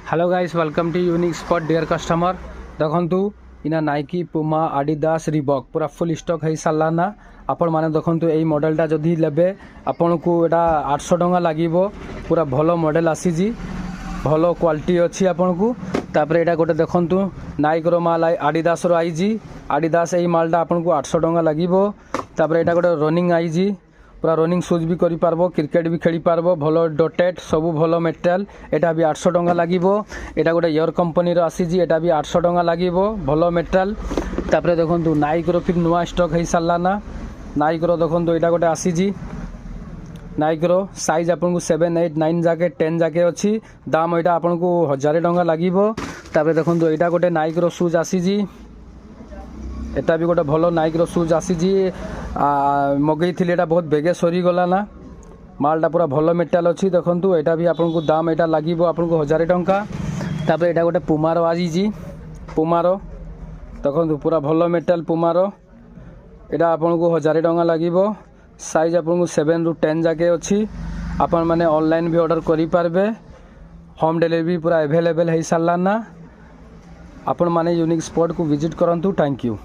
Hello guys welcome to unique spot dear customer देखु इना Nike Puma Adidas Reebok पूरा full stock हो साराना आपण मैंने देखु यही मॉडलटा जदि लेबे आपन को एटा 800 टंका लागिवो पूरा भलो मॉडल आसीजी भलो क्वालिटी अच्छी आपन को तापर एटा गोटे देखु नाइक रो माल आडिदास रो आईजी आडिदास यही मालटा आपन को 800 टंका लागिवो तापर एटा गोटे रनिंग आईजी पूरा रनिंग सुज भी करि पारबो क्रिकेट भी खेली पारबो भलो डॉटेड सब भलो मेटेरियल एटा भी 800 टंका लागिवो एटा गोटे ईयर कंपनी रो आसीजी एटा भी 800 टंका लागिवो भलो मेटेरियल तापर देखंतु नाइक रो फिर नुआ स्टॉक हे सालाना नाइक रो देखंतु एटा गोटे आसीजी नाइक रो साइज आपन को 7 8 9 जाके 10 जाके अछि दाम एटा आपन को 1000 टंका लागिवो तापर देखंतु एटा गोटे नाइक रो शूज आसीजी एटा भी गोटे भलो नाइक रो शूज आसीजी मगई थी एटा बहुत बेगे सरी गला ना मालटा पूरा भलो मेटेरियल अच्छी देखंतु एटा भी आपन को दाम एटा लागिवो आपन को 1000 टंका तापर एटा गोटे पुमारो आजीजी पुमारो देखंतु पूरा भलो मेटेरियल पुमारो एटा आपन को 1000 टंका लागिवो साइज आपन को 7 रु 10 जाके अच्छी आपन माने ऑनलाइन भी ऑर्डर करि पारबे होम डिलीवरी पूरा अवेलेबल है सालाना आपण माने यूनिक स्पॉट को विजिट करंतु थैंक यू।